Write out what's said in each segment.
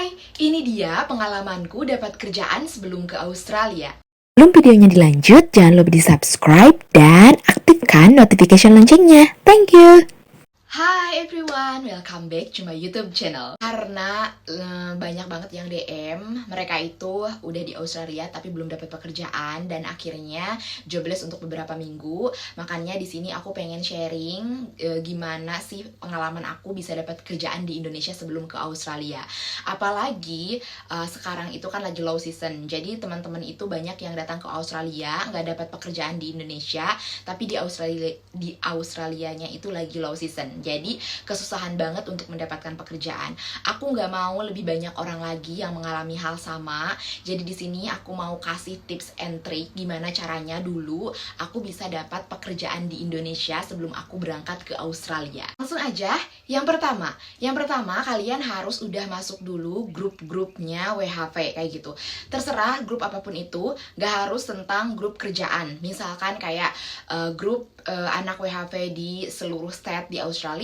Hai, ini dia pengalamanku dapat kerjaan sebelum ke Australia. Sebelum videonya dilanjut, jangan lupa di-subscribe dan aktifkan notification loncengnya. Thank you! Hai everyone, welcome back to my YouTube channel. Karena banyak banget yang DM, mereka itu udah di Australia tapi belum dapat pekerjaan dan akhirnya jobless untuk beberapa minggu. Makanya di sini aku pengen sharing gimana sih pengalaman aku bisa dapat kerjaan di Indonesia sebelum ke Australia. Apalagi sekarang itu kan lagi low season. Jadi teman-teman itu banyak yang datang ke Australia nggak dapat pekerjaan di Indonesia, tapi di Australianya itu lagi low season. Jadi kesusahan banget untuk mendapatkan pekerjaan. Aku nggak mau lebih banyak orang lagi yang mengalami hal sama. Jadi di sini aku mau kasih tips and trick gimana caranya dulu aku bisa dapat pekerjaan di Indonesia sebelum aku berangkat ke Australia. Langsung aja, yang pertama kalian harus udah masuk dulu grup-grupnya WHV kayak gitu. Terserah grup apapun itu, nggak harus tentang grup kerjaan. Misalkan kayak grup anak WHV di seluruh state di Australia,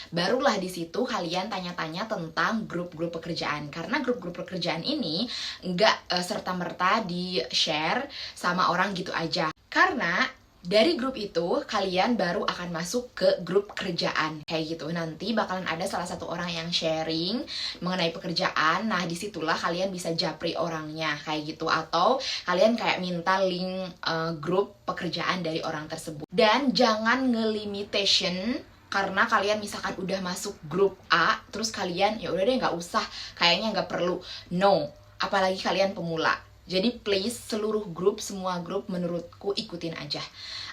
barulah di situ kalian tanya-tanya tentang grup-grup pekerjaan. Karena grup-grup pekerjaan ini nggak serta-merta di-share sama orang gitu aja. Karena dari grup itu kalian baru akan masuk ke grup kerjaan kayak gitu. Nanti bakalan ada salah satu orang yang sharing mengenai pekerjaan. Nah disitulah kalian bisa japri orangnya kayak gitu, atau kalian kayak minta link grup pekerjaan dari orang tersebut. Dan jangan ngelimitation karena kalian misalkan udah masuk grup A, terus kalian ya udah deh nggak usah, kayaknya nggak perlu. No, apalagi kalian pemula. Jadi please, seluruh grup, semua grup menurutku ikutin aja.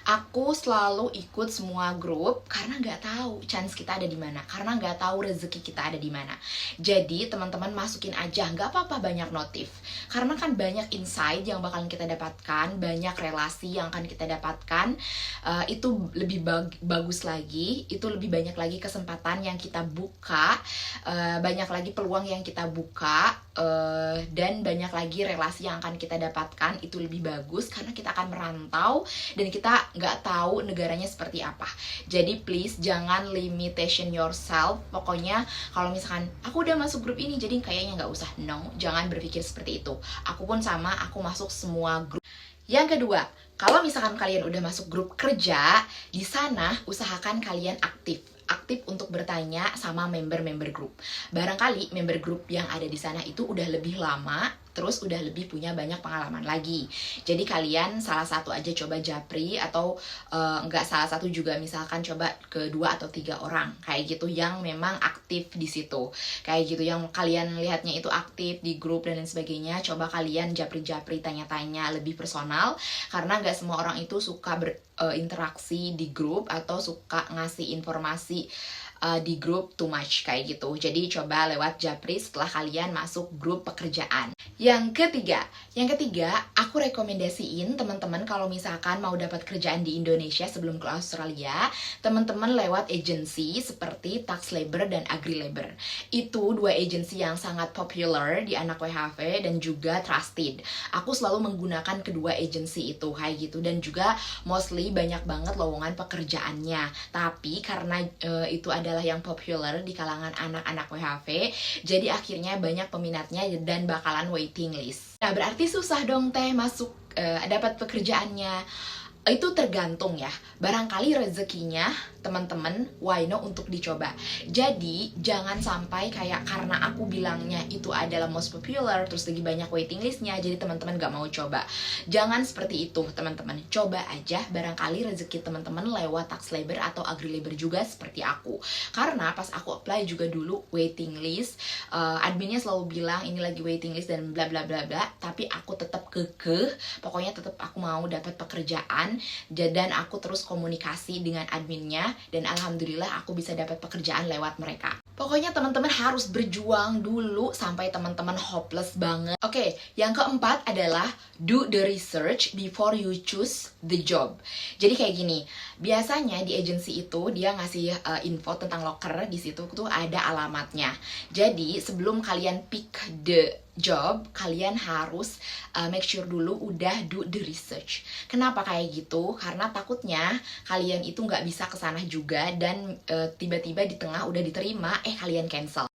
Aku selalu ikut semua grup karena nggak tahu chance kita ada di mana, karena nggak tahu rezeki kita ada di mana. Jadi teman-teman masukin aja, nggak apa-apa banyak notif, karena kan banyak insight yang bakalan kita dapatkan, banyak relasi yang akan kita dapatkan. Itu lebih bagus lagi, itu lebih banyak lagi kesempatan yang kita buka, banyak lagi peluang yang kita buka, dan banyak lagi relasi yang akan kita dapatkan. Itu lebih bagus karena kita akan merantau dan kita nggak tahu negaranya seperti apa. Jadi please jangan limitation yourself. Pokoknya kalau misalkan aku udah masuk grup ini jadi kayaknya nggak usah. No, jangan berpikir seperti itu. Aku pun sama, aku masuk semua grup. Yang kedua, kalau misalkan kalian udah masuk grup kerja, di sana usahakan kalian aktif untuk bertanya sama member-member grup. Barangkali member grup yang ada di sana itu udah lebih lama, terus udah lebih punya banyak pengalaman lagi. Jadi kalian salah satu aja coba japri, atau nggak salah satu juga, misalkan coba ke 2 atau 3 orang kayak gitu yang memang aktif di situ. Kayak gitu yang kalian lihatnya itu aktif di grup dan lain sebagainya. Coba kalian japri-japri, tanya-tanya lebih personal, karena nggak semua orang itu suka berinteraksi di grup atau suka ngasih informasi di grup too much kayak gitu. Jadi coba lewat japri setelah kalian masuk grup pekerjaan. Yang ketiga, aku rekomendasiin teman-teman kalau misalkan mau dapat kerjaan di Indonesia sebelum ke Australia, teman-teman lewat agensi seperti Tax Labor dan Agri Labor. Itu dua agensi yang sangat popular di anak WHV dan juga trusted. Aku selalu menggunakan kedua agensi itu kayak gitu, dan juga mostly banyak banget lowongan pekerjaannya. Tapi karena itu adalah yang popular di kalangan anak-anak WHV, jadi akhirnya banyak peminatnya dan bakalan waiting list. Nah berarti susah dong teh masuk dapat pekerjaannya. Itu tergantung ya, barangkali rezekinya teman-teman why not untuk dicoba. Jadi jangan sampai kayak karena aku bilangnya itu adalah most popular terus lagi banyak waiting listnya jadi teman-teman gak mau coba. Jangan seperti itu teman-teman, coba aja, barangkali rezeki teman-teman lewat tax labor atau agri labor juga seperti aku. Karena pas aku apply juga dulu waiting list, adminnya selalu bilang ini lagi waiting list dan bla bla bla bla, tapi aku tetap kekeh, pokoknya tetap aku mau dapat pekerjaan. Dan aku terus komunikasi dengan adminnya, dan alhamdulillah aku bisa dapat pekerjaan lewat mereka. Pokoknya teman-teman harus berjuang dulu sampai teman-teman hopeless banget. Oke, yang keempat adalah do the research before you choose the job. Jadi kayak gini, biasanya di agensi itu dia ngasih info tentang loker, di situ tuh ada alamatnya. Jadi sebelum kalian pick the job, kalian harus make sure dulu udah do the research. Kenapa kayak gitu? Karena takutnya kalian itu nggak bisa kesana juga dan tiba-tiba di tengah udah diterima, kalian cancel.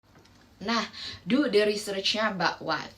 Nah, do the research-nya about what?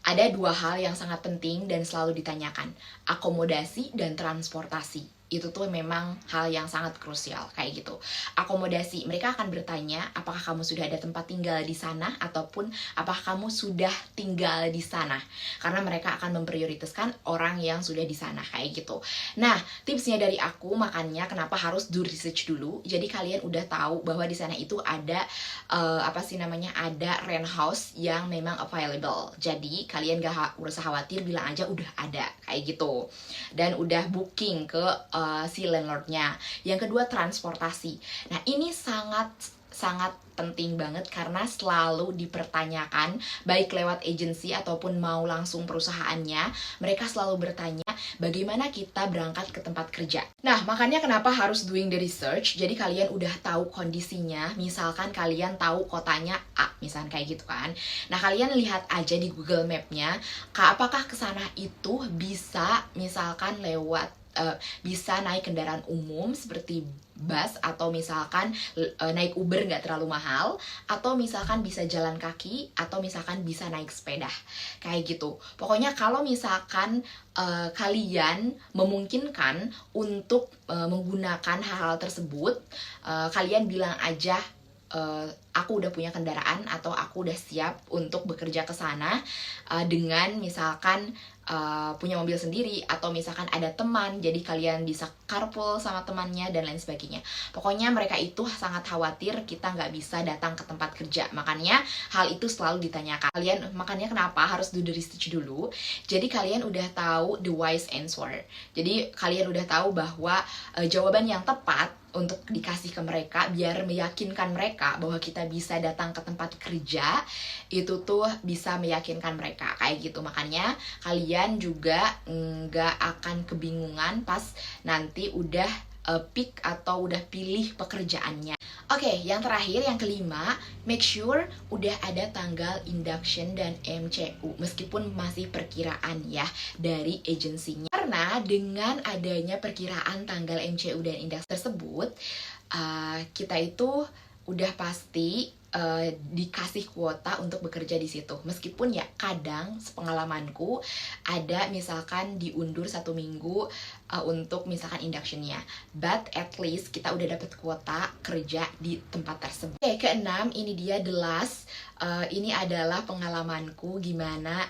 Ada dua hal yang sangat penting dan selalu ditanyakan, akomodasi dan transportasi. Itu tuh memang hal yang sangat krusial kayak gitu. Akomodasi, mereka akan bertanya apakah kamu sudah ada tempat tinggal di sana ataupun apakah kamu sudah tinggal di sana. Karena mereka akan memprioritaskan orang yang sudah di sana kayak gitu. Nah, tipsnya dari aku makanya kenapa harus do research dulu. Jadi kalian udah tahu bahwa di sana itu ada ada rent house yang memang available. Jadi kalian gak usah khawatir, bilang aja udah ada kayak gitu. Dan udah booking ke si landlordnya. Yang kedua, transportasi. Nah, ini sangat penting banget karena selalu dipertanyakan, baik lewat agensi ataupun mau langsung perusahaannya, mereka selalu bertanya bagaimana kita berangkat ke tempat kerja. Nah, makanya kenapa harus doing the research. Jadi kalian udah tahu kondisinya. Misalkan kalian tahu kotanya A, misalkan kayak gitu kan. Nah, kalian lihat aja di Google Map-nya, apakah ke sana itu bisa misalkan lewat bisa naik kendaraan umum seperti bus, atau misalkan naik Uber nggak terlalu mahal, atau misalkan bisa jalan kaki, atau misalkan bisa naik sepeda kayak gitu. Pokoknya kalau misalkan kalian memungkinkan untuk menggunakan hal-hal tersebut, kalian bilang aja aku udah punya kendaraan atau aku udah siap untuk bekerja ke sana dengan misalkan punya mobil sendiri, atau misalkan ada teman jadi kalian bisa carpool sama temannya dan lain sebagainya. Pokoknya mereka itu sangat khawatir kita nggak bisa datang ke tempat kerja, makanya hal itu selalu ditanyakan kalian. Makanya kenapa harus do the research dulu. Jadi kalian udah tahu the wise answer, jadi kalian udah tahu bahwa jawaban yang tepat untuk dikasih ke mereka biar meyakinkan mereka bahwa kita bisa datang ke tempat kerja, itu tuh bisa meyakinkan mereka kayak gitu. Makanya kalian juga nggak akan kebingungan pas nanti udah pick atau udah pilih pekerjaannya. Oke, yang terakhir, yang kelima, make sure udah ada tanggal induction dan MCU, meskipun masih perkiraan ya dari agensinya. Karena dengan adanya perkiraan tanggal MCU dan induction tersebut, kita itu udah pasti dikasih kuota untuk bekerja di situ. Meskipun ya kadang sepengalamanku ada misalkan diundur 1 minggu untuk misalkan inductionnya, but at least kita udah dapet kuota kerja di tempat tersebut. Oke, keenam, ini dia the last. Ini adalah pengalamanku gimana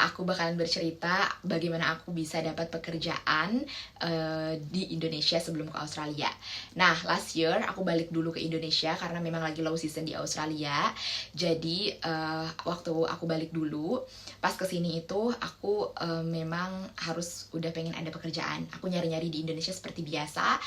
aku bakalan bercerita bagaimana aku bisa dapat pekerjaan di Indonesia sebelum ke Australia. Nah, last year aku balik dulu ke Indonesia karena memang lagi low season di Australia. Jadi waktu aku balik dulu, pas kesini itu aku memang harus udah pengen ada pekerjaan. Aku nyari-nyari di Indonesia seperti biasa.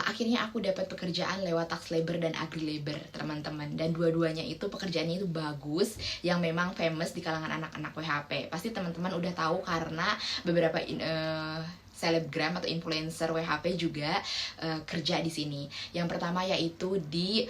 Akhirnya aku dapat pekerjaan lewat tax labor dan agri labor, teman-teman. Dan dua-duanya itu pekerjaannya itu bagus, yang memang famous di kalangan anak-anak WHP. Pasti teman-teman udah tahu karena beberapa selebgram atau influencer WHP juga kerja di sini. Yang pertama yaitu di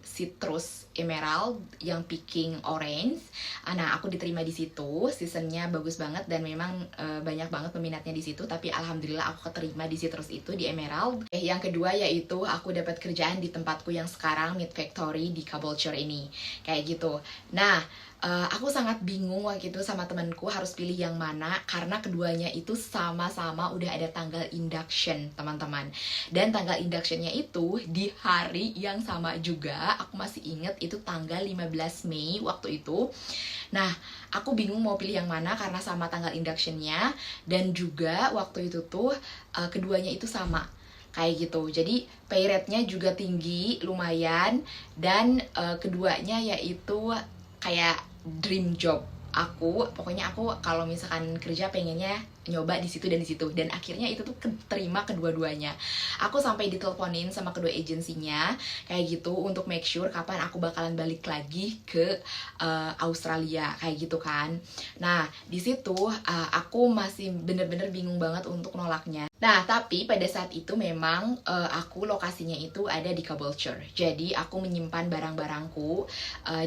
citrus emerald yang picking orange. Nah, aku diterima di situ. Seasonnya bagus banget dan memang banyak banget peminatnya di situ. Tapi alhamdulillah aku keterima di citrus itu, di emerald. Yang kedua yaitu aku dapat kerjaan di tempatku yang sekarang, Meat Factory di Caboolture ini, kayak gitu. Nah, aku sangat bingung waktu itu sama temanku harus pilih yang mana, karena keduanya itu sama-sama udah ada tanggal induction, teman-teman. Dan tanggal inductionnya itu di hari yang sama juga. Aku masih inget itu tanggal 15 Mei waktu itu. Nah, aku bingung mau pilih yang mana karena sama tanggal inductionnya, dan juga waktu itu tuh keduanya itu sama kayak gitu. Jadi pay rate-nya juga tinggi, lumayan. Dan keduanya yaitu kayak dream job aku. Pokoknya aku kalau misalkan kerja pengennya nyoba di situ dan di situ, dan akhirnya itu tuh keterima kedua-duanya. Aku sampai diteleponin sama kedua agensinya kayak gitu untuk make sure kapan aku bakalan balik lagi ke Australia kayak gitu kan. Nah, di situ aku masih bener-bener bingung banget untuk nolaknya. Nah, tapi pada saat itu memang aku lokasinya itu ada di Caboolture. Jadi aku menyimpan barang-barangku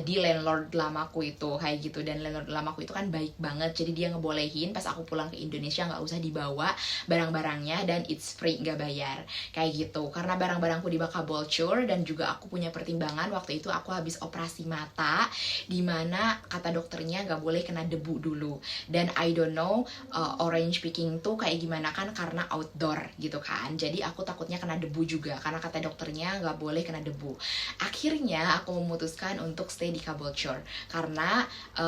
di landlord lamaku itu kayak gitu. Dan landlord lamaku itu kan baik banget. Jadi dia ngebolehin pas aku pulang ke Indonesia Indonesia nggak usah dibawa barang-barangnya, dan it's free, nggak bayar kayak gitu. Karena barang-barangku di Bakabolcur, dan juga aku punya pertimbangan waktu itu aku habis operasi mata, dimana kata dokternya nggak boleh kena debu dulu. Dan I don't know orange picking tuh kayak gimana kan, karena outdoor gitu kan. Jadi aku takutnya kena debu juga, karena kata dokternya nggak boleh kena debu. Akhirnya aku memutuskan untuk stay di Caboolture, karena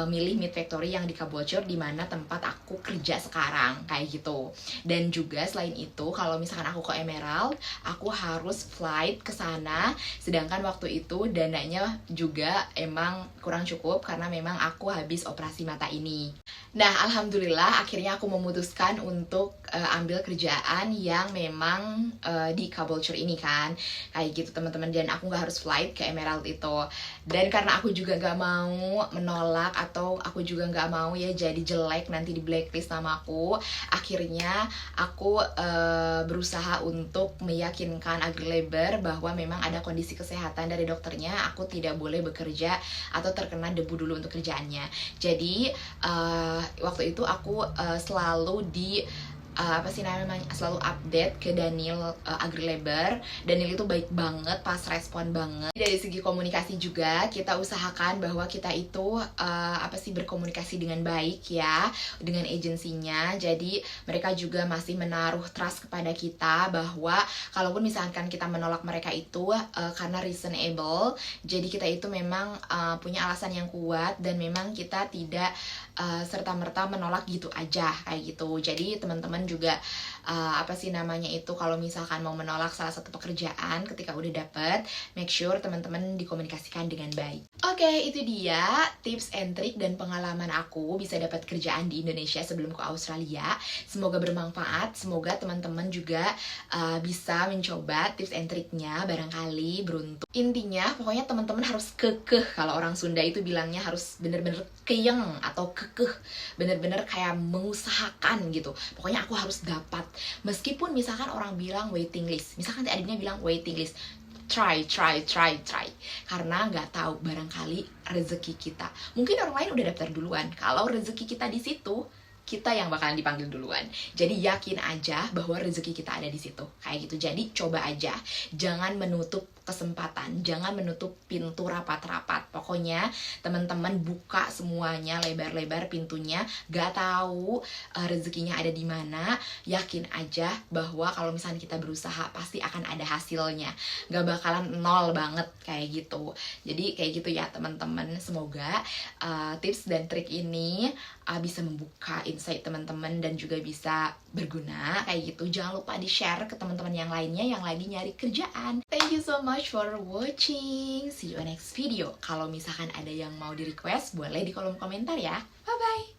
milih Meat Factory yang di Caboolture, dimana tempat aku kerja sekarang kayak gitu. Dan juga selain itu, kalau misalkan aku ke Emerald, aku harus flight ke sana, sedangkan waktu itu dananya juga emang kurang cukup karena memang aku habis operasi mata ini. Nah, alhamdulillah akhirnya aku memutuskan untuk ambil kerjaan yang memang di Caboolture ini kan, kayak gitu teman-teman. Dan aku nggak harus flight ke Emerald itu. Dan karena aku juga nggak mau menolak, atau aku juga nggak mau ya jadi jelek nanti di blacklist nama aku, akhirnya aku berusaha untuk meyakinkan AgriLabor bahwa memang ada kondisi kesehatan dari dokternya, aku tidak boleh bekerja atau terkena debu dulu untuk kerjaannya. Jadi waktu itu aku selalu selalu update ke Daniel AgriLabor. Daniel itu baik banget, pas respon banget. Dari segi komunikasi juga kita usahakan bahwa kita itu berkomunikasi dengan baik ya dengan agensinya. Jadi mereka juga masih menaruh trust kepada kita bahwa kalaupun misalkan kita menolak mereka itu karena reasonable, jadi kita itu memang punya alasan yang kuat, dan memang kita tidak serta-merta menolak gitu aja kayak gitu. Jadi teman-teman juga kalau misalkan mau menolak salah satu pekerjaan ketika udah dapet, make sure teman-teman dikomunikasikan dengan baik. Oke, itu dia tips and trick dan pengalaman aku bisa dapat kerjaan di Indonesia sebelum ke Australia. Semoga bermanfaat, semoga teman-teman juga bisa mencoba tips and triknya, barangkali beruntung. Intinya pokoknya teman-teman harus kekeh, kalau orang Sunda itu bilangnya harus bener-bener keyeng atau kekeh, bener-bener kayak mengusahakan gitu. Pokoknya aku harus dapat, meskipun misalkan orang bilang waiting list, misalkan adiknya bilang waiting list, try, karena nggak tahu, barangkali rezeki kita, mungkin orang lain udah daftar duluan, kalau rezeki kita di situ, kita yang bakalan dipanggil duluan. Jadi yakin aja bahwa rezeki kita ada di situ kayak gitu. Jadi coba aja, jangan menutup kesempatan, jangan menutup pintu rapat-rapat. Pokoknya teman-teman buka semuanya lebar-lebar pintunya. Gak tahu rezekinya ada di mana, yakin aja bahwa kalau misalnya kita berusaha pasti akan ada hasilnya. Gak bakalan nol banget kayak gitu. Jadi kayak gitu ya teman-teman. Semoga tips dan trik ini bisa membuka insight teman-teman dan juga bisa berguna kayak gitu. Jangan lupa di-share ke teman-teman yang lainnya yang lagi nyari kerjaan. Thank you so much for watching. See you on next video. Kalau misalkan ada yang mau di-request, boleh di kolom komentar ya. Bye-bye!